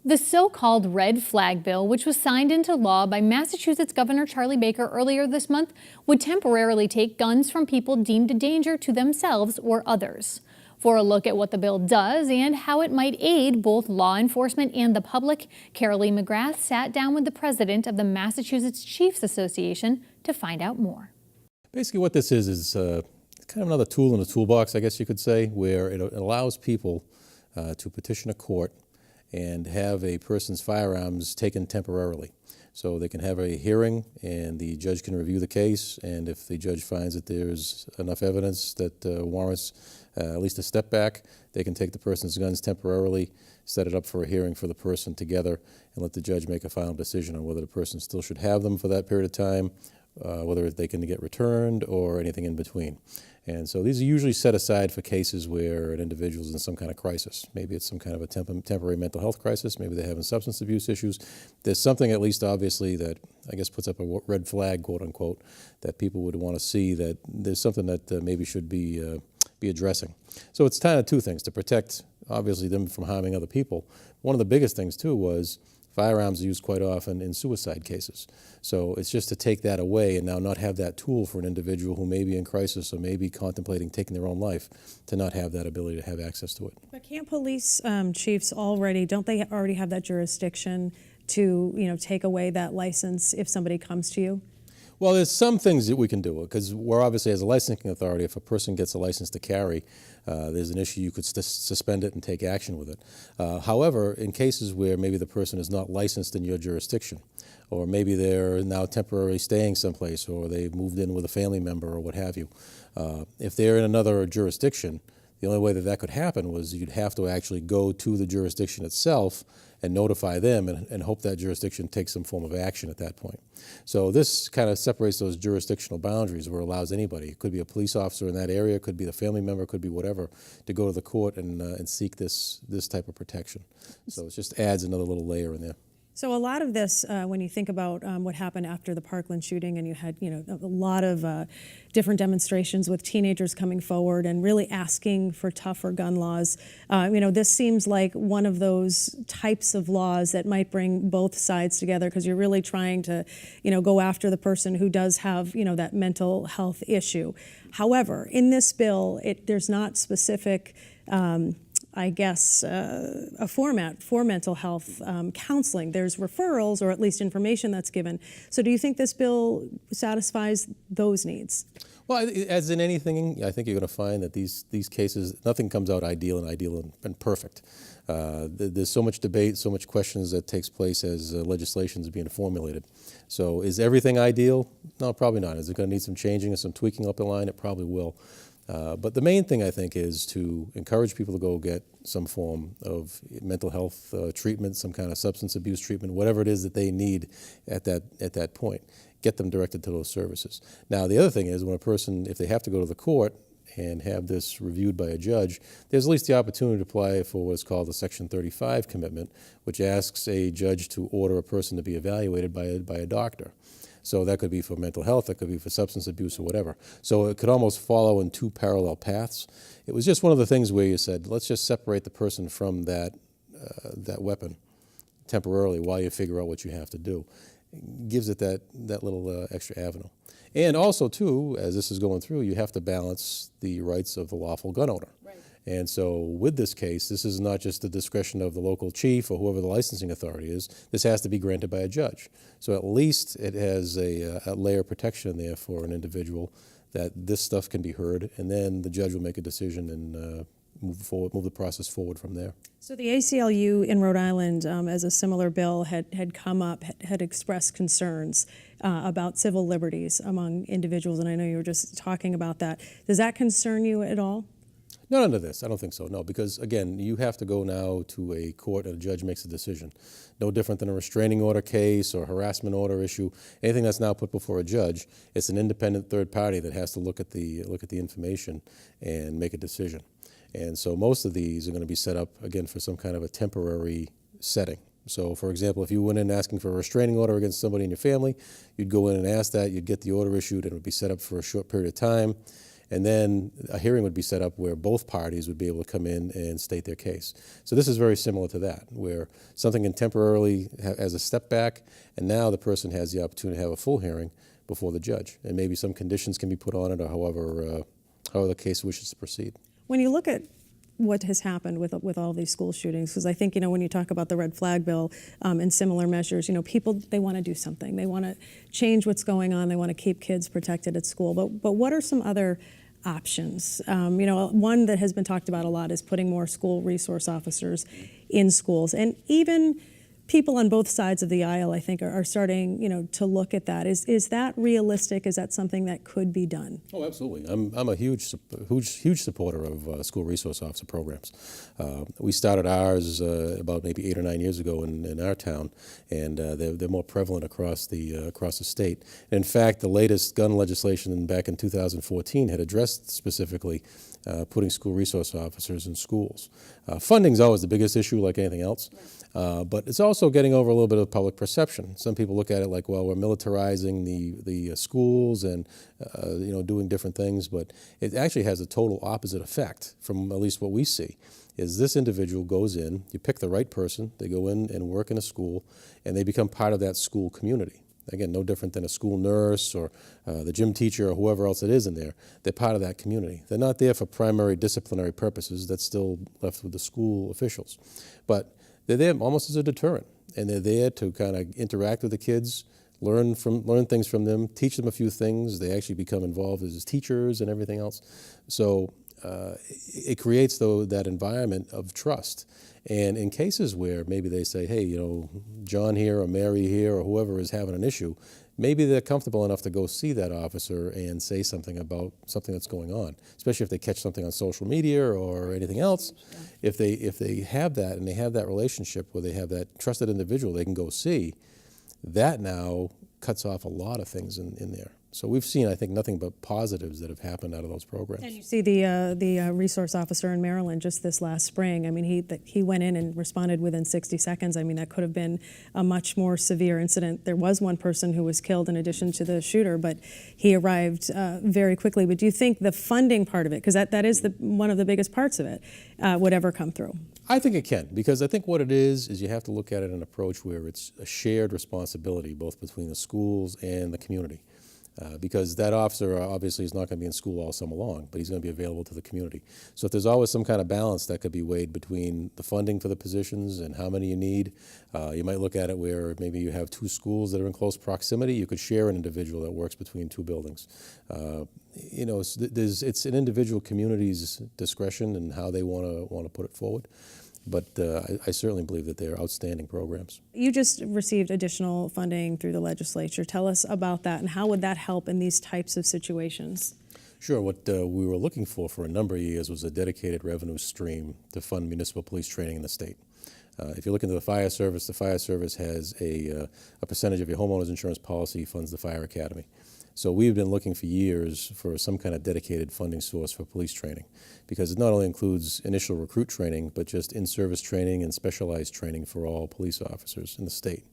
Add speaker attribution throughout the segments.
Speaker 1: The so-called red flag bill, which was signed into law by Massachusetts Governor Charlie Baker earlier this month, would temporarily take guns from people deemed a danger to themselves or others. For a look at what the bill does and how it might aid both law enforcement and the public, Carolee McGrath sat down with the president of the Massachusetts Chiefs Association to find out more.
Speaker 2: Basically what this is kind of another tool in the toolbox, I guess you could say, where it allows people to petition a court and have a person's firearms taken temporarily. So they can have a hearing and the judge can review the case, and if the judge finds that there's enough evidence that warrants at least a step back, they can take the person's guns temporarily, set it up for a hearing for the person together, and let the judge make a final decision on whether the person still should have them for that period of time, whether they can get returned or anything in between. And so these are usually set aside for cases where an individual is in some kind of crisis. Maybe it's some kind of a temporary mental health crisis. Maybe they're having substance abuse issues. There's something at least obviously that I guess puts up a red flag, quote unquote, that people would want to see that there's something that maybe should be addressing. So it's kind of two things: to protect obviously them from harming other people. One of the biggest things too was firearms are used quite often in suicide cases. So it's just to take that away and now not have that tool for an individual who may be in crisis or may be contemplating taking their own life, to not have that ability to have access to it.
Speaker 3: But can't police chiefs don't they already have that jurisdiction to, take away that license if somebody comes to you?
Speaker 2: Well, there's some things that we can do, because we're obviously, as a licensing authority, if a person gets a license to carry, there's an issue, you could suspend it and take action with it. However, in cases where maybe the person is not licensed in your jurisdiction, or maybe they're now temporarily staying someplace, or they've moved in with a family member or what have you, if they're in another jurisdiction, the only way that that could happen was you'd have to actually go to the jurisdiction itself and notify them and hope that jurisdiction takes some form of action at that point. So this kind of separates those jurisdictional boundaries where it allows anybody, it could be a police officer in that area, it could be the family member, it could be whatever, to go to the court and seek this type of protection. So it just adds another little layer in there.
Speaker 3: So a lot of this, when you think about what happened after the Parkland shooting, and you had a lot of different demonstrations with teenagers coming forward and really asking for tougher gun laws, this seems like one of those types of laws that might bring both sides together, because you're really trying to go after the person who does have that mental health issue. However, in this bill, there's not specific a format for mental health counseling. There's referrals, or at least information that's given. So do you think this bill satisfies those needs?
Speaker 2: Well, as in anything, I think you're going to find that these cases, nothing comes out ideal and perfect. There's so much debate, so much questions that takes place as legislation is being formulated. So is everything ideal? No, probably not. Is it going to need some changing or some tweaking up the line? It probably will. But the main thing, I think, is to encourage people to go get some form of mental health treatment, some kind of substance abuse treatment, whatever it is that they need at that point. Get them directed to those services. Now, the other thing is, when a person, if they have to go to the court and have this reviewed by a judge, there's at least the opportunity to apply for what is called the Section 35 commitment, which asks a judge to order a person to be evaluated by a doctor. So that could be for mental health, that could be for substance abuse or whatever. So it could almost follow in two parallel paths. It was just one of the things where you said, let's just separate the person from that weapon temporarily while you figure out what you have to do. It gives it that little extra avenue. And also, too, as this is going through, you have to balance the rights of the lawful gun owner. Right. And so with this case, this is not just the discretion of the local chief or whoever the licensing authority is. This has to be granted by a judge. So at least it has a layer of protection in there for an individual, that this stuff can be heard, and then the judge will make a decision and move the process forward from there.
Speaker 3: So the ACLU in Rhode Island, as a similar bill had come up, had expressed concerns about civil liberties among individuals, and I know you were just talking about that. Does that concern you at all?
Speaker 2: Not under this, I don't think so, no, because again, you have to go now to a court and a judge makes a decision. No different than a restraining order case or harassment order issue. Anything that's now put before a judge, it's an independent third party that has to look at the information and make a decision. And so most of these are going to be set up, again, for some kind of a temporary setting. So, for example, if you went in asking for a restraining order against somebody in your family, you'd go in and ask that, you'd get the order issued, and it would be set up for a short period of time. And then a hearing would be set up where both parties would be able to come in and state their case. So this is very similar to that, where something can temporarily as a step back, and now the person has the opportunity to have a full hearing before the judge, and maybe some conditions can be put on it, or however the case wishes to proceed.
Speaker 3: When you look at what has happened with all these school shootings, because I think, when you talk about the red flag bill and similar measures, people, they want to do something. They want to change what's going on. They want to keep kids protected at school. But what are some other options? One that has been talked about a lot is putting more school resource officers in schools. And even people on both sides of the aisle, I think, are starting, to look at that. Is that realistic? Is that something that could be done?
Speaker 2: Oh, absolutely. I'm a huge supporter of school resource officer programs. We started ours about maybe 8 or 9 years ago in our town, and they're more prevalent across the state. And in fact, the latest gun legislation back in 2014 had addressed specifically putting school resource officers in schools. Funding's always the biggest issue, like anything else. But it's also getting over a little bit of public perception. Some people look at it like, well, we're militarizing the schools and doing different things, but it actually has a total opposite effect from at least what we see. Is this individual goes in, you pick the right person, they go in and work in a school, and they become part of that school community. Again, no different than a school nurse or the gym teacher or whoever else it is in there. They're part of that community. They're not there for primary disciplinary purposes. That's still left with the school officials. But they're there almost as a deterrent, and they're there to kind of interact with the kids, learn things from them, teach them a few things. They actually become involved as teachers and everything else. So it creates, though, that environment of trust. And in cases where maybe they say, hey, John here or Mary here or whoever is having an issue, maybe they're comfortable enough to go see that officer and say something about something that's going on, especially if they catch something on social media or anything else. Yeah. If they have that and they have that relationship where they have that trusted individual they can go see, that now cuts off a lot of things in there. So we've seen, I think, nothing but positives that have happened out of those programs.
Speaker 3: And you see the resource officer in Maryland just this last spring. I mean, he went in and responded within 60 seconds. I mean, that could have been a much more severe incident. There was one person who was killed in addition to the shooter, but he arrived very quickly. But do you think the funding part of it, because that is one of the biggest parts of it, would ever come through?
Speaker 2: I think it can, because I think what it is you have to look at it in an approach where it's a shared responsibility both between the schools and the community. Because that officer obviously is not going to be in school all summer long, but he's going to be available to the community. So if there's always some kind of balance that could be weighed between the funding for the positions and how many you need, you might look at it where maybe you have 2 schools that are in close proximity. You could share an individual that works between 2 buildings. It's an individual community's discretion and how they want to put it forward. But I certainly believe that they're outstanding programs.
Speaker 3: You just received additional funding through the legislature. Tell us about that, and how would that help in these types of situations?
Speaker 2: Sure. What we were looking for a number of years was a dedicated revenue stream to fund municipal police training in the state. If you look into the fire service has a percentage of your homeowner's insurance policy funds the fire academy. So we've been looking for years for some kind of dedicated funding source for police training, because it not only includes initial recruit training, but just in-service training and specialized training for all police officers in the state.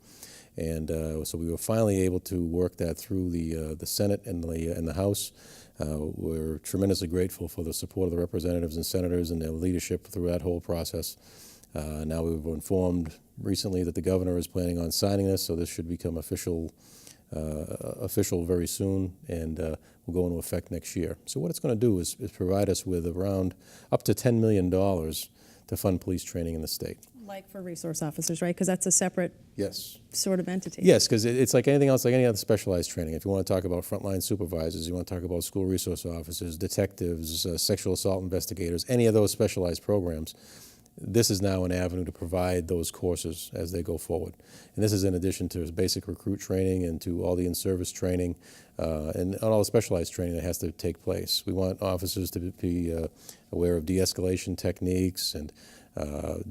Speaker 2: And so we were finally able to work that through the Senate and the House. We're tremendously grateful for the support of the representatives and senators and their leadership through that whole process. Now we were informed recently that the governor is planning on signing this, so this should become official very soon, and will go into effect next year. So what it's going to do is provide us with around up to $10 million to fund police training in the state.
Speaker 3: Like for resource officers, right? Because that's a separate sort of entity.
Speaker 2: Yes, because it's like anything else, like any other specialized training. If you want to talk about frontline supervisors, you want to talk about school resource officers, detectives, sexual assault investigators, any of those specialized programs, this is now an avenue to provide those courses as they go forward. And this is in addition to basic recruit training and to all the in-service training and all the specialized training that has to take place. We want officers to be aware of de-escalation techniques and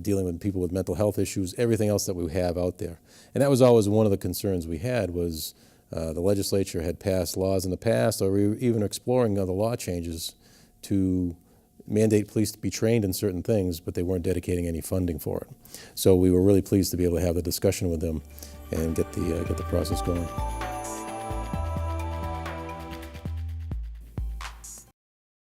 Speaker 2: dealing with people with mental health issues, everything else that we have out there. And that was always one of the concerns we had was the legislature had passed laws in the past, or we were even exploring other law changes to mandate police to be trained in certain things, but they weren't dedicating any funding for it. So we were really pleased to be able to have the discussion with them and get the process going.